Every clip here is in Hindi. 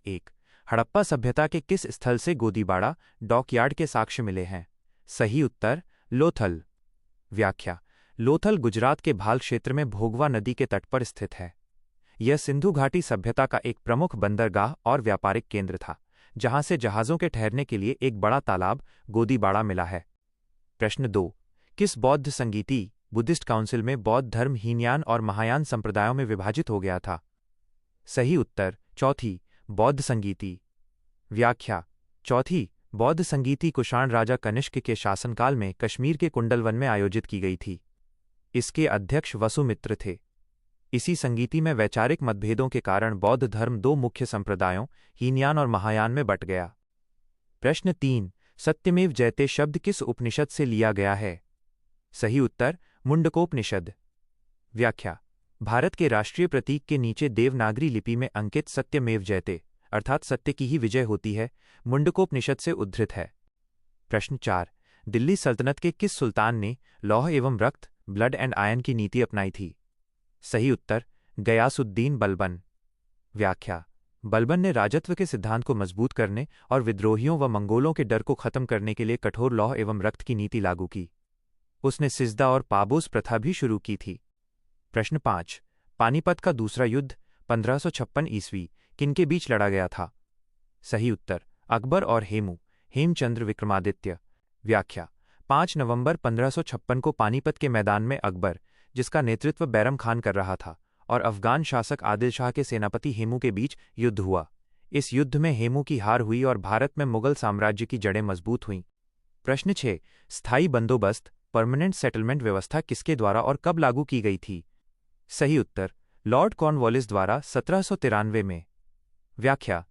एक, हड़प्पा सभ्यता के किस स्थल से गोदीबाड़ा डॉकयार्ड के साक्ष्य मिले हैं? सही उत्तर लोथल। व्याख्या: लोथल गुजरात के भाल क्षेत्र में भोगवा नदी के तट पर स्थित है। यह सिंधु घाटी सभ्यता का एक प्रमुख बंदरगाह और व्यापारिक केंद्र था, जहां से जहाजों के ठहरने के लिए एक बड़ा तालाब गोदीबाड़ा मिला है। प्रश्न 2, किस बौद्ध संगीति बुद्धिस्ट काउंसिल में बौद्ध धर्म हीनयान और महायान संप्रदायों में विभाजित हो गया था? सही उत्तर चौथी, बौद्ध संगीति। व्याख्या: चौथी बौद्ध संगीति कुषाण राजा कनिष्क के शासनकाल में कश्मीर के कुंडलवन में आयोजित की गई थी। इसके अध्यक्ष वसुमित्र थे। इसी संगीति में वैचारिक मतभेदों के कारण बौद्ध धर्म दो मुख्य संप्रदायों हीनयान और महायान में बंट गया। प्रश्न 3, सत्यमेव जयते शब्द किस उपनिषद से लिया गया है? सही उत्तर मुंडकोपनिषद। व्याख्या: भारत के राष्ट्रीय प्रतीक के नीचे देवनागरी लिपि में अंकित सत्यमेव जयते अर्थात सत्य की ही विजय होती है मुंडकोपनिषद से उद्धृत है। प्रश्न 4, दिल्ली सल्तनत के किस सुल्तान ने लौह एवं रक्त ब्लड एंड आयन की नीति अपनाई थी? सही उत्तर गयासुद्दीन बलबन। व्याख्या: बलबन ने राजत्व के सिद्धांत को मजबूत करने और विद्रोहियों व मंगोलों के डर को खत्म करने के लिए कठोर लौह एवं रक्त की नीति लागू की। उसने सिजदा और पाबोस प्रथा भी शुरू की थी। प्रश्न 5, पानीपत का दूसरा युद्ध 1556 ईस्वी किनके बीच लड़ा गया था? सही उत्तर अकबर और हेमचंद्र विक्रमादित्य। व्याख्या: 5 नवंबर 1556 को पानीपत के मैदान में अकबर, जिसका नेतृत्व बैरम खान कर रहा था, और अफगान शासक आदिल शाह के सेनापति हेमू के बीच युद्ध हुआ। इस युद्ध में हेमू की हार हुई और भारत में मुगल साम्राज्य की जड़ें मजबूत हुईं। प्रश्न 6, स्थायी बंदोबस्त परमानेंट सेटलमेंट व्यवस्था किसके द्वारा और कब लागू की गई थी? सही उत्तर लॉर्ड कॉर्नवालिस द्वारा 1793 में। व्याख्या: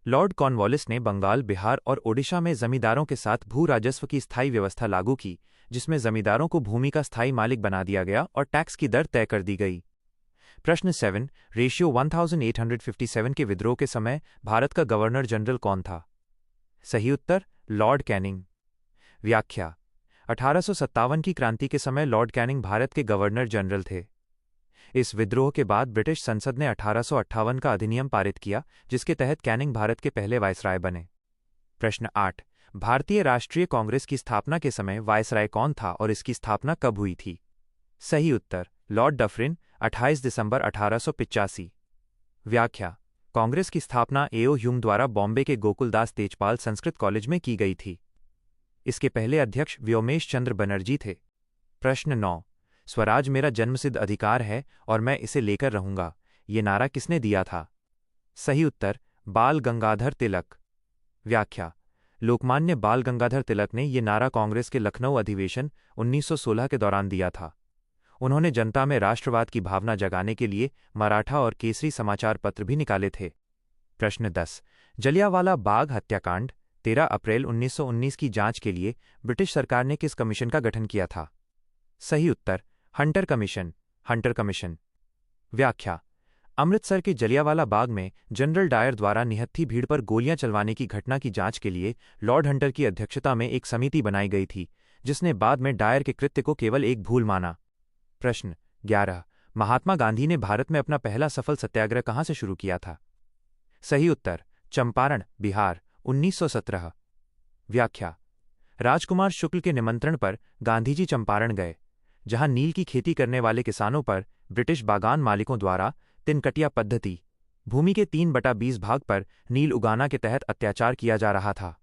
लॉर्ड कॉर्नवालिस ने बंगाल, बिहार और ओडिशा में जमींदारों के साथ भू राजस्व की स्थायी व्यवस्था लागू की, जिसमें जमींदारों को भूमि का स्थायी मालिक बना दिया गया और टैक्स की दर तय कर दी गई। प्रश्न 7, रेशियो 1857 के विद्रोह के समय भारत का गवर्नर जनरल कौन था? सही उत्तर लॉर्ड कैनिंग। व्याख्या: 1857 की क्रांति के समय लॉर्ड कैनिंग भारत के गवर्नर जनरल थे। इस विद्रोह के बाद ब्रिटिश संसद ने 1858 का अधिनियम पारित किया, जिसके तहत कैनिंग भारत के पहले वायसराय बने। प्रश्न 8, भारतीय राष्ट्रीय कांग्रेस की स्थापना के समय वायसराय कौन था और इसकी स्थापना कब हुई थी? सही उत्तर लॉर्ड डफरिन, 28 दिसंबर 1885। व्याख्या: कांग्रेस की स्थापना एओ ह्यूम द्वारा बॉम्बे के गोकुलदास तेजपाल संस्कृत कॉलेज में की गई थी। इसके पहले अध्यक्ष व्योमेश चंद्र बनर्जी थे। प्रश्न 9, स्वराज मेरा जन्मसिद्ध अधिकार है और मैं इसे लेकर रहूंगा, ये नारा किसने दिया था? सही उत्तर बाल गंगाधर तिलक। व्याख्या: लोकमान्य बाल गंगाधर तिलक ने ये नारा कांग्रेस के लखनऊ अधिवेशन 1916 के दौरान दिया था। उन्होंने जनता में राष्ट्रवाद की भावना जगाने के लिए मराठा और केसरी समाचार पत्र भी निकाले थे। प्रश्न 10, जलियांवाला बाग हत्याकांड 13 अप्रैल 1919 की जांच के लिए ब्रिटिश सरकार ने किस कमीशन का गठन किया था? सही उत्तर हंटर कमीशन। व्याख्या: अमृतसर के जलियांवाला बाग में जनरल डायर द्वारा निहत्थी भीड़ पर गोलियां चलवाने की घटना की जांच के लिए लॉर्ड हंटर की अध्यक्षता में एक समिति बनाई गई थी, जिसने बाद में डायर के कृत्य को केवल एक भूल माना। प्रश्न 11, महात्मा गांधी ने भारत में अपना पहला सफल सत्याग्रह कहां से शुरू किया था? सही उत्तर चंपारण, बिहार, 1917। व्याख्या: राजकुमार शुक्ल के निमंत्रण पर गांधीजी चंपारण गए, जहां नील की खेती करने वाले किसानों पर ब्रिटिश बागान मालिकों द्वारा तिनकटिया पद्धति भूमि के 3/20 भाग पर नील उगाना के तहत अत्याचार किया जा रहा था।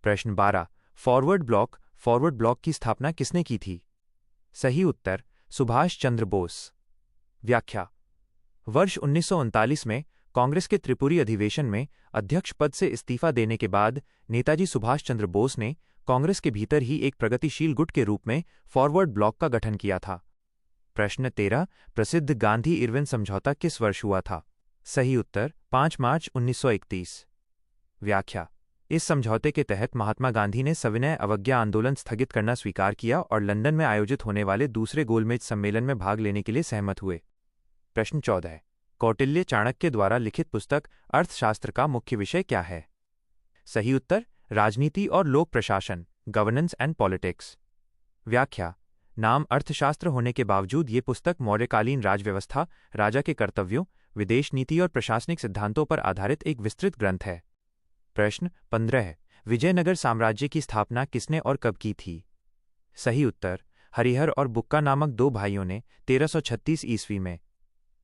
प्रश्न 12, फॉरवर्ड ब्लॉक की स्थापना किसने की थी? सही उत्तर सुभाष चंद्र बोस। व्याख्या: वर्ष 1939 में कांग्रेस के त्रिपुरी अधिवेशन में अध्यक्ष पद से इस्तीफा देने के बाद नेताजी सुभाष चंद्र बोस ने कांग्रेस के भीतर ही एक प्रगतिशील गुट के रूप में फॉरवर्ड ब्लॉक का गठन किया था। प्रश्न 13, प्रसिद्ध गांधी इरविन समझौता किस वर्ष हुआ था? सही उत्तर 5 मार्च 1931। व्याख्या: इस समझौते के तहत महात्मा गांधी ने सविनय अवज्ञा आंदोलन स्थगित करना स्वीकार किया और लंदन में आयोजित होने वाले दूसरे गोलमेज सम्मेलन में भाग लेने के लिए सहमत हुए। प्रश्न 14, कौटिल्य चाणक्य द्वारा लिखित पुस्तक अर्थशास्त्र का मुख्य विषय क्या है? सही उत्तर राजनीति और लोक प्रशासन, गवर्नेंस एंड पॉलिटिक्स। व्याख्या: नाम अर्थशास्त्र होने के बावजूद ये पुस्तक मौर्यकालीन राजव्यवस्था, राजा के कर्तव्यों, विदेश नीति और प्रशासनिक सिद्धांतों पर आधारित एक विस्तृत ग्रंथ है। प्रश्न 15। विजयनगर साम्राज्य की स्थापना किसने और कब की थी? सही उत्तर हरिहर और बुक्का नामक दो भाइयों ने 1336 ईस्वी में।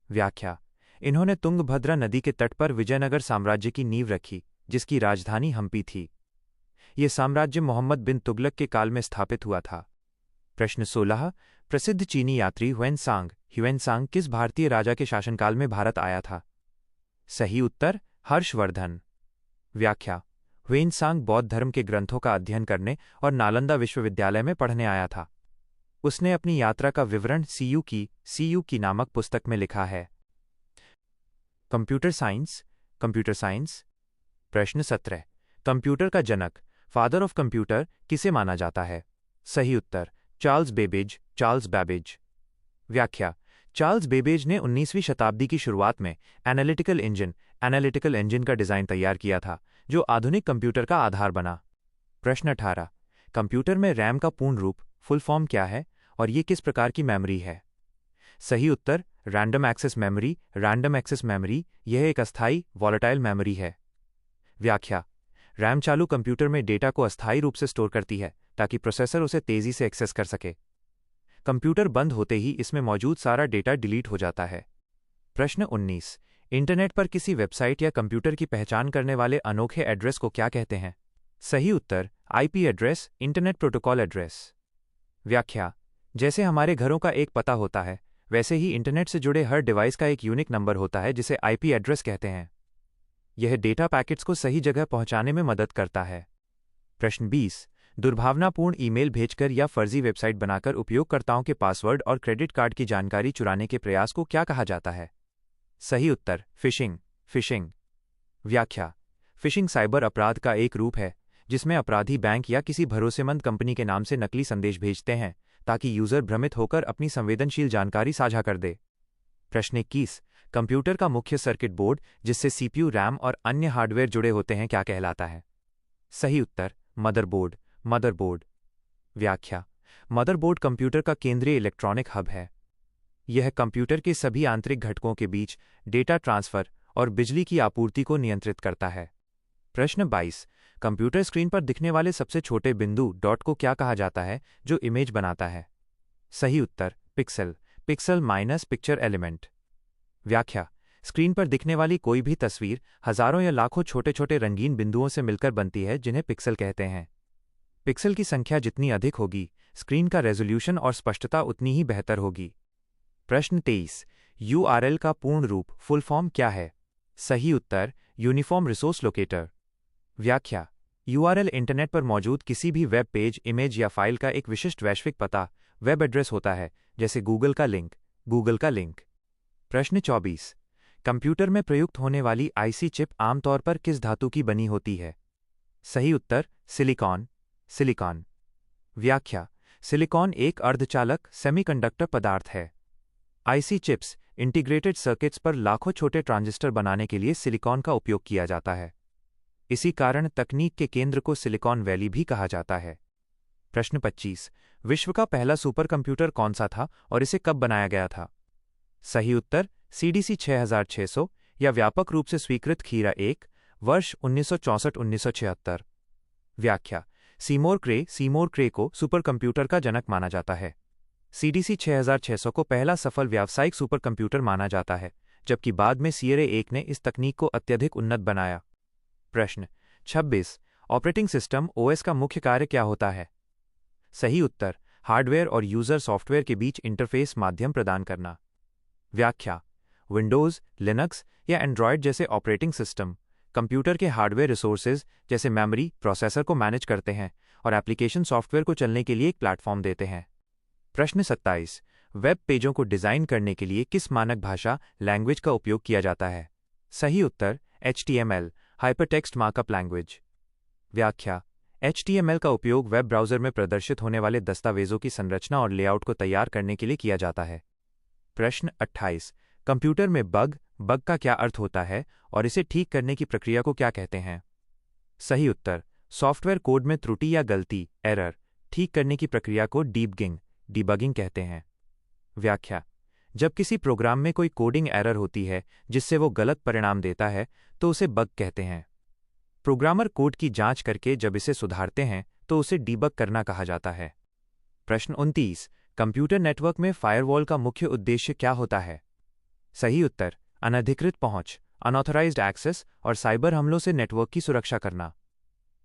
व्याख्या, इन्होंने तुंगभद्रा नदी के तट पर विजयनगर साम्राज्य की नींव रखी, जिसकी राजधानी हम्पी थी। ये साम्राज्य मोहम्मद बिन तुगलक के काल में स्थापित हुआ था। प्रश्न 16। प्रसिद्ध चीनी यात्री ह्वेनसांग किस भारतीय राजा के शासनकाल में भारत आया था? सही उत्तर हर्षवर्धन। व्याख्या, ह्वेनसांग बौद्ध धर्म के ग्रंथों का अध्ययन करने और नालंदा विश्वविद्यालय में पढ़ने आया था। उसने अपनी यात्रा का विवरण सीयू की नामक पुस्तक में लिखा है। Computer science. प्रश्न 17। कंप्यूटर का जनक फादर ऑफ कंप्यूटर किसे माना जाता है? सही उत्तर चार्ल्स बैबेज। व्याख्या, चार्ल्स बेबेज ने 19वीं शताब्दी की शुरुआत में एनालिटिकल इंजन का डिज़ाइन तैयार किया था, जो आधुनिक कंप्यूटर का आधार बना। प्रश्न 18। कंप्यूटर में रैम का पूर्ण रूप फुल फॉर्म क्या है और ये किस प्रकार की मेमोरी है? सही उत्तर रैंडम एक्सेस मेमोरी। यह एक अस्थायी वॉलेटाइल मेमोरी है। व्याख्या, रैम चालू कंप्यूटर में डेटा को अस्थायी रूप से स्टोर करती है ताकि प्रोसेसर उसे तेजी से एक्सेस कर सके। कंप्यूटर बंद होते ही इसमें मौजूद सारा डेटा डिलीट हो जाता है। प्रश्न 19। इंटरनेट पर किसी वेबसाइट या कंप्यूटर की पहचान करने वाले अनोखे एड्रेस को क्या कहते हैं? सही उत्तर IP address, internet protocol address. व्याख्या, जैसे हमारे घरों का एक पता होता है, वैसे ही इंटरनेट से जुड़े हर डिवाइस का एक यूनिक नंबर होता है जिसे आईपी एड्रेस कहते हैं। यह डेटा पैकेट्स को सही जगह पहुंचाने में मदद करता है। प्रश्न 20। दुर्भावनापूर्ण ईमेल भेजकर या फर्जी वेबसाइट बनाकर उपयोगकर्ताओं के पासवर्ड और क्रेडिट कार्ड की जानकारी चुराने के प्रयास को क्या कहा जाता है? सही उत्तर फिशिंग। व्याख्या, फिशिंग साइबर अपराध का एक रूप है जिसमें अपराधी बैंक या किसी भरोसेमंद कंपनी के नाम से नकली संदेश भेजते हैं ताकि यूजर भ्रमित होकर अपनी संवेदनशील जानकारी साझा कर दे। प्रश्न 21। कंप्यूटर का मुख्य सर्किट बोर्ड, जिससे सीपीयू, रैम और अन्य हार्डवेयर जुड़े होते हैं, क्या कहलाता है? सही उत्तर मदरबोर्ड। व्याख्या, मदरबोर्ड कंप्यूटर का केंद्रीय इलेक्ट्रॉनिक हब है। यह कंप्यूटर के सभी आंतरिक घटकों के बीच डेटा ट्रांसफर और बिजली की आपूर्ति को नियंत्रित करता है। प्रश्न 22। कंप्यूटर स्क्रीन पर दिखने वाले सबसे छोटे बिंदु डॉट को क्या कहा जाता है जो इमेज बनाता है? सही उत्तर पिक्सल माइनस पिक्चर एलिमेंट। व्याख्या, स्क्रीन पर दिखने वाली कोई भी तस्वीर हजारों या लाखों छोटे छोटे रंगीन बिंदुओं से मिलकर बनती है, जिन्हें पिक्सल कहते हैं। पिक्सल की संख्या जितनी अधिक होगी, स्क्रीन का रेजोल्यूशन और स्पष्टता उतनी ही बेहतर होगी। प्रश्न 23। यूआरएल का पूर्ण रूप फुल फॉर्म क्या है? सही उत्तर यूनिफॉर्म रिसोर्स लोकेटर। व्याख्या, यूआरएल इंटरनेट पर मौजूद किसी भी वेब पेज, इमेज या फाइल का एक विशिष्ट वैश्विक पता, वेब एड्रेस होता है, जैसे गूगल का लिंक। प्रश्न 24। कंप्यूटर में प्रयुक्त होने वाली आईसी चिप आमतौर पर किस धातु की बनी होती है? सही उत्तर सिलिकॉन। व्याख्या, सिलिकॉन एक अर्धचालक सेमीकंडक्टर पदार्थ है। आईसी चिप्स, इंटीग्रेटेड सर्किट्स पर लाखों छोटे ट्रांजिस्टर बनाने के लिए सिलिकॉन का उपयोग किया जाता है। इसी कारण तकनीक के केंद्र को सिलिकॉन वैली भी कहा जाता है। प्रश्न 25। विश्व का पहला सुपर कंप्यूटर कौन सा था और इसे कब बनाया गया था? सही उत्तर सीडीसी 6600 या व्यापक रूप से स्वीकृत खीरा 1, वर्ष 1964-1976। व्याख्या, सीमोर क्रे को सुपर कंप्यूटर का जनक माना जाता है। सीडीसी 6600 को पहला सफल व्यावसायिक सुपर कंप्यूटर माना जाता है, जबकि बाद में सीएरे 1 ने इस तकनीक को अत्यधिक उन्नत बनाया। प्रश्न 26। ऑपरेटिंग सिस्टम ओएस का मुख्य कार्य क्या होता है? सही उत्तर हार्डवेयर और यूजर सॉफ्टवेयर के बीच इंटरफेस माध्यम प्रदान करना। व्याख्या, विंडोज, लिनक्स या एंड्रॉयड जैसे ऑपरेटिंग सिस्टम कंप्यूटर के हार्डवेयर रिसोर्सेज जैसे मेमोरी, प्रोसेसर को मैनेज करते हैं और एप्लीकेशन सॉफ्टवेयर को चलने के लिए एक प्लेटफॉर्म देते हैं। प्रश्न 27। वेब पेजों को डिजाइन करने के लिए किस मानक भाषा लैंग्वेज का उपयोग किया जाता है? सही उत्तर HTML, हाइपरटेक्स्ट मार्कअप लैंग्वेज। व्याख्या, HTML का उपयोग वेब ब्राउज़र में प्रदर्शित होने वाले दस्तावेजों की संरचना और लेआउट को तैयार करने के लिए किया जाता है। प्रश्न 28। कंप्यूटर में बग का क्या अर्थ होता है और इसे ठीक करने की प्रक्रिया को क्या कहते हैं? सही उत्तर सॉफ्टवेयर कोड में त्रुटि या गलती, एरर ठीक करने की प्रक्रिया को डीबगिंग कहते हैं। व्याख्या, जब किसी प्रोग्राम में कोई कोडिंग एरर होती है जिससे वो गलत परिणाम देता है तो उसे बग कहते हैं। प्रोग्रामर कोड की जांच करके जब इसे सुधारते हैं तो उसे डीबग करना कहा जाता है। प्रश्न 29। कंप्यूटर नेटवर्क में फायरवॉल का मुख्य उद्देश्य क्या होता है? सही उत्तर अनधिकृत पहुंच, अनऑथराइज्ड एक्सेस और साइबर हमलों से नेटवर्क की सुरक्षा करना।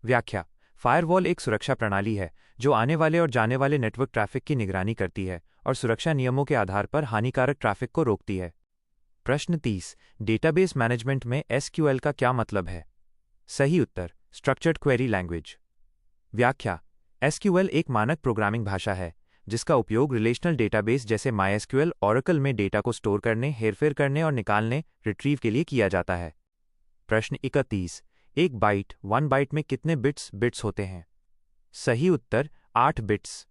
व्याख्या। फायरवॉल एक सुरक्षा प्रणाली है जो आने वाले और जाने वाले नेटवर्क ट्रैफिक की निगरानी करती है और सुरक्षा नियमों के आधार पर हानिकारक ट्रैफिक को रोकती है। प्रश्न 30। डेटाबेस मैनेजमेंट में एसक्यूएल का क्या मतलब है? सही उत्तर स्ट्रक्चर्ड क्वेरी लैंग्वेज। व्याख्या। एसक्यूएल एक मानक प्रोग्रामिंग भाषा है जिसका उपयोग रिलेशनल डेटाबेस जैसे माईएसक्यूएल, ओरेकल में डेटा को स्टोर करने, हेरफेर करने और निकालने, रिट्रीव के लिए किया जाता है। प्रश्न 31। एक बाइट 1 बाइट में कितने बिट्स होते हैं? सही उत्तर 8 बिट्स।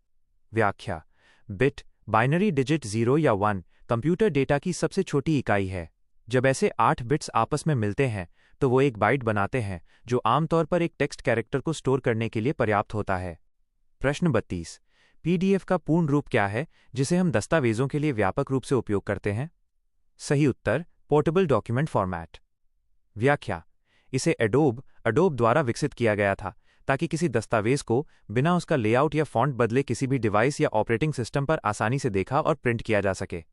व्याख्या। बिट बाइनरी डिजिट 0 या 1 कंप्यूटर डेटा की सबसे छोटी इकाई है। जब ऐसे 8 बिट्स आपस में मिलते हैं तो वो एक बाइट बनाते हैं जो आमतौर पर एक टेक्स्ट कैरेक्टर को स्टोर करने के लिए पर्याप्त होता है। प्रश्न 32। पीडीएफ का पूर्ण रूप क्या है जिसे हम दस्तावेजों के लिए व्यापक रूप से उपयोग करते हैं? सही उत्तर पोर्टेबल डॉक्यूमेंट फॉर्मेट। व्याख्या। इसे एडोब द्वारा विकसित किया गया था ताकि किसी दस्तावेज को बिना उसका लेआउट या फॉन्ट बदले किसी भी डिवाइस या ऑपरेटिंग सिस्टम पर आसानी से देखा और प्रिंट किया जा सके।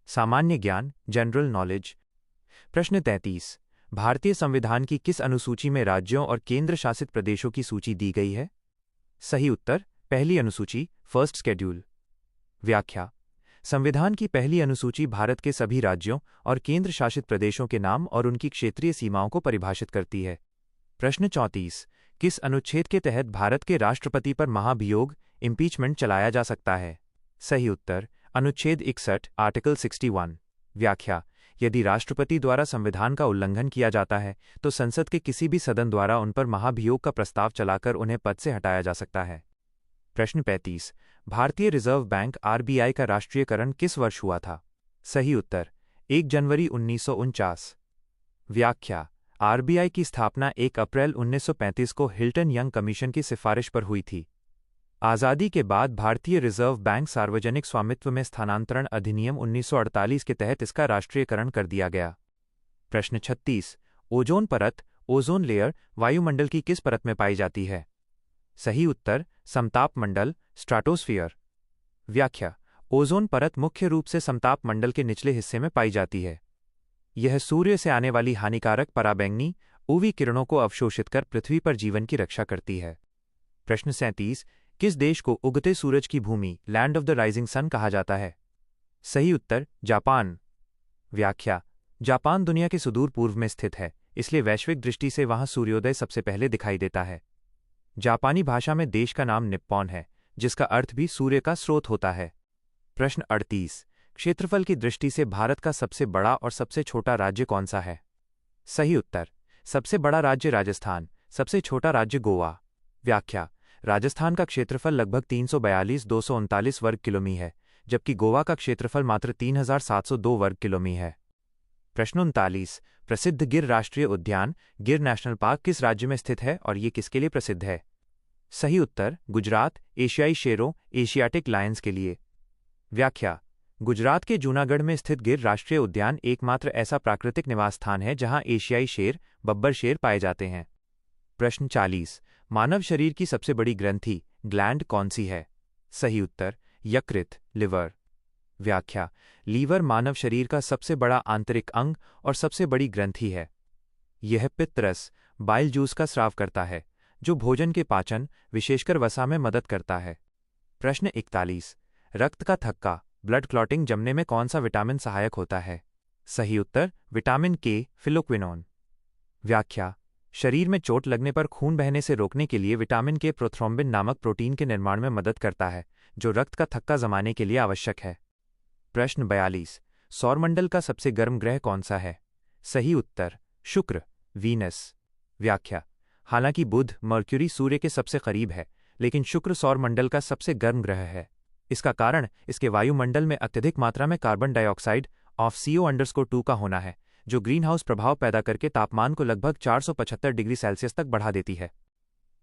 सामान्य ज्ञान जनरल नॉलेज। प्रश्न 33। भारतीय संविधान की किस अनुसूची में राज्यों और केंद्र शासित प्रदेशों की सूची दी गई है? सही उत्तर पहली अनुसूची फर्स्ट शेड्यूल। व्याख्या। संविधान की पहली अनुसूची भारत के सभी राज्यों और केंद्र शासित प्रदेशों के नाम और उनकी क्षेत्रीय सीमाओं को परिभाषित करती है। प्रश्न 34। किस अनुच्छेद के तहत भारत के राष्ट्रपति पर महाभियोग इम्पीचमेंट चलाया जा सकता है? सही उत्तर अनुच्छेद 61 आर्टिकल 61। व्याख्या। यदि राष्ट्रपति द्वारा संविधान का उल्लंघन किया जाता है तो संसद के किसी भी सदन द्वारा उन पर महाभियोग का प्रस्ताव चलाकर उन्हें पद से हटाया जा सकता है। प्रश्न 35। भारतीय रिजर्व बैंक आरबीआई का राष्ट्रीयकरण किस वर्ष हुआ था? सही उत्तर 1 जनवरी 1949। व्याख्या। आरबीआई की स्थापना 1 अप्रैल 1935 को हिल्टन यंग कमीशन की सिफारिश पर हुई थी। आज़ादी के बाद भारतीय रिजर्व बैंक सार्वजनिक स्वामित्व में स्थानांतरण अधिनियम 1948 के तहत इसका राष्ट्रीयकरण कर दिया गया। प्रश्न 36। ओजोन परत ओजोन लेयर वायुमंडल की किस परत में पाई जाती है? सही उत्तर समताप मंडल स्ट्राटोस्फियर। व्याख्या। ओजोन परत मुख्य रूप से समताप मंडल के निचले हिस्से में पाई जाती है। यह सूर्य से आने वाली हानिकारक पराबैंगनी UV किरणों को अवशोषित कर पृथ्वी पर जीवन की रक्षा करती है। प्रश्न 37। किस देश को उगते सूरज की भूमि land of the rising sun कहा जाता है? सही उत्तर जापान। व्याख्या। जापान दुनिया के सुदूर पूर्व में स्थित है, इसलिए वैश्विक दृष्टि से वहां सूर्योदय सबसे पहले दिखाई देता है। जापानी भाषा में देश का नाम निप्पॉन है, जिसका अर्थ भी सूर्य का स्रोत होता है। प्रश्न 38। क्षेत्रफल की दृष्टि से भारत का सबसे बड़ा और सबसे छोटा राज्य कौन सा है? सही उत्तर सबसे बड़ा राज्य राजस्थान, सबसे छोटा राज्य गोवा। व्याख्या। राजस्थान का क्षेत्रफल लगभग 342,239 वर्ग किलोमी है, जबकि गोवा का क्षेत्रफल मात्र 3,702 वर्ग किलोमी है। प्रश्न 39। प्रसिद्ध गिर राष्ट्रीय उद्यान गिर नेशनल पार्क किस राज्य में स्थित है और ये किसके लिए प्रसिद्ध है? सही उत्तर गुजरात, एशियाई शेरों एशियाटिक लायंस के लिए। व्याख्या। गुजरात के जूनागढ़ में स्थित गिर राष्ट्रीय उद्यान एकमात्र ऐसा प्राकृतिक निवास स्थान है जहां एशियाई शेर बब्बर शेर पाए जाते हैं। प्रश्न 40। मानव शरीर की सबसे बड़ी ग्रंथि ग्लैंड कौन सी है? सही उत्तर यकृत लिवर। व्याख्या। लीवर मानव शरीर का सबसे बड़ा आंतरिक अंग और सबसे बड़ी ग्रंथि है। यह पित्तरस बाइल जूस का स्राव करता है, जो भोजन के पाचन विशेषकर वसा में मदद करता है। प्रश्न 41। रक्त का थक्का ब्लड क्लॉटिंग जमने में कौन सा विटामिन सहायक होता है? सही उत्तर विटामिन के फिलोक्विनोन। व्याख्या। शरीर में चोट लगने पर खून बहने से रोकने के लिए विटामिन के प्रोथ्रोम्बिन नामक प्रोटीन के निर्माण में मदद करता है, जो रक्त का थक्का जमाने के लिए आवश्यक है। प्रश्न 42। सौरमंडल का सबसे गर्म ग्रह कौन सा है? सही उत्तर शुक्र वीनस। व्याख्या। हालांकि बुध मर्क्यूरी सूर्य के सबसे करीब है, लेकिन शुक्र सौरमंडल का सबसे गर्म ग्रह है। इसका कारण इसके वायुमंडल में अत्यधिक मात्रा में कार्बन डाइऑक्साइड ऑफ CO_2 का होना है, जो ग्रीनहाउस प्रभाव पैदा करके तापमान को लगभग 475 डिग्री सेल्सियस तक बढ़ा देती है।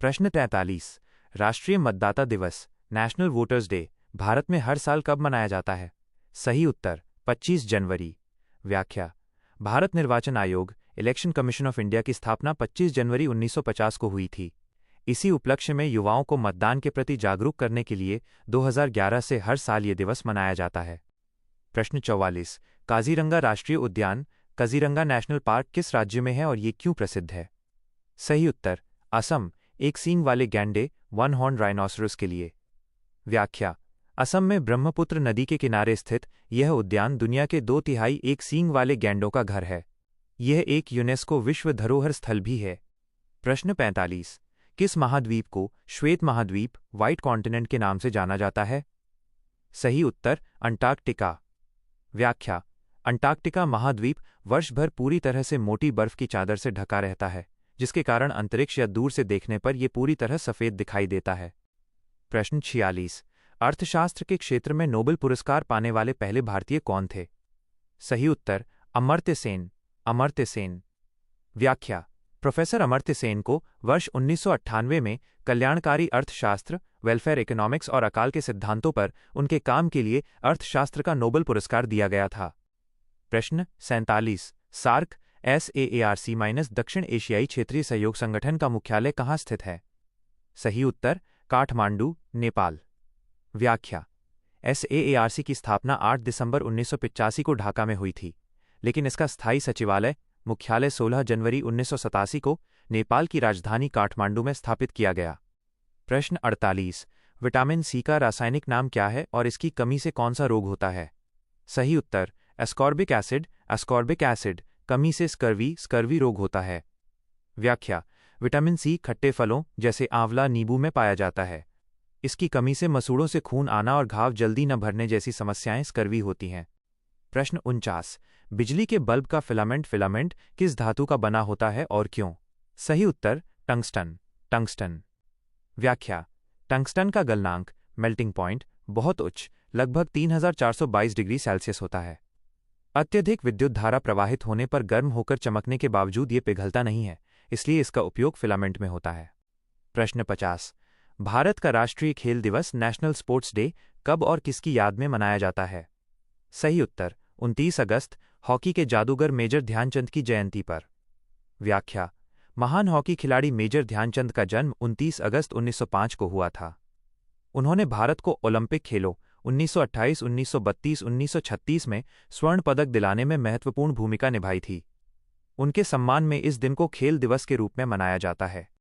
प्रश्न 43। राष्ट्रीय मतदाता दिवस नेशनल वोटर्स डे भारत में हर साल कब मनाया जाता है? सही उत्तर 25 जनवरी। व्याख्या: भारत निर्वाचन आयोग इलेक्शन कमीशन ऑफ इंडिया की स्थापना 25 जनवरी 1950 को हुई थी। इसी उपलक्ष्य में युवाओं को मतदान के प्रति जागरूक करने के लिए 2011 से हर साल ये दिवस मनाया जाता है। प्रश्न 44। काजीरंगा राष्ट्रीय उद्यान काजीरंगा नेशनल पार्क किस राज्य में है और ये क्यों प्रसिद्ध है? सही उत्तर असम, एक सींग वाले गैंडे वन हॉर्न राइनोसरस के लिए। व्याख्या: असम में ब्रह्मपुत्र नदी के किनारे स्थित यह उद्यान दुनिया के 2/3 एक सींग वाले गैंडों का घर है। यह एक यूनेस्को विश्व धरोहर स्थल भी है। प्रश्न 45। किस महाद्वीप को श्वेत महाद्वीप व्हाइट कॉन्टिनेंट के नाम से जाना जाता है? सही उत्तर अंटार्कटिका। व्याख्या: अंटार्कटिका महाद्वीप वर्ष भर पूरी तरह से मोटी बर्फ की चादर से ढका रहता है, जिसके कारण अंतरिक्ष या दूर से देखने पर यह पूरी तरह सफेद दिखाई देता है। प्रश्न 46। अर्थशास्त्र के क्षेत्र में नोबेल पुरस्कार पाने वाले पहले भारतीय कौन थे? सही उत्तर अमर्त्य सेन। अमर्त्य सेन। व्याख्या: प्रोफेसर अमर्त्य सेन को वर्ष 1998 में कल्याणकारी अर्थशास्त्र वेलफेयर इकोनॉमिक्स और अकाल के सिद्धांतों पर उनके काम के लिए अर्थशास्त्र का नोबेल पुरस्कार दिया गया था। प्रश्न 47। सार्क SAARC- दक्षिण एशियाई क्षेत्रीय सहयोग संगठन का मुख्यालय कहाँ स्थित है? सही उत्तर काठमांडू, नेपाल। व्याख्या: SAARC की स्थापना 8 दिसंबर 1985 को ढाका में हुई थी, लेकिन इसका स्थायी सचिवालय मुख्यालय 16 जनवरी 1987 को नेपाल की राजधानी काठमांडू में स्थापित किया गया। प्रश्न 48। विटामिन सी का रासायनिक नाम क्या है और इसकी कमी से कौन सा रोग होता है? सही उत्तर एस्कॉर्बिक एसिड। एस्कॉर्बिक एसिड कमी से स्कर्वी रोग होता है। व्याख्या: विटामिन सी खट्टे फलों जैसे आंवला, नींबू में पाया जाता है। इसकी कमी से मसूड़ों से खून आना और घाव जल्दी न भरने जैसी समस्याएं स्कर्वी होती हैं। प्रश्न 49। बिजली के बल्ब का फिलामेंट किस धातु का बना होता है और क्यों? सही उत्तर टंगस्टन। टंगस्टन। व्याख्या: टंगस्टन का गलनांक मेल्टिंग पॉइंट बहुत उच्च लगभग 3422 डिग्री सेल्सियस होता है। अत्यधिक विद्युत धारा प्रवाहित होने पर गर्म होकर चमकने के बावजूद ये पिघलता नहीं है, इसलिए इसका उपयोग फिलामेंट में होता है। प्रश्न 50। भारत का राष्ट्रीय खेल दिवस नेशनल स्पोर्ट्स डे कब और किसकी याद में मनाया जाता है? सही उत्तर 29 अगस्त, हॉकी के जादूगर मेजर ध्यानचंद की जयंती पर। व्याख्या: महान हॉकी खिलाड़ी मेजर ध्यानचंद का जन्म 29 अगस्त 1905 को हुआ था। उन्होंने भारत को ओलंपिक खेलों 1928, 1932, 1936 में स्वर्ण पदक दिलाने में महत्वपूर्ण भूमिका निभाई थी। उनके सम्मान में इस दिन को खेल दिवस के रूप में मनाया जाता है।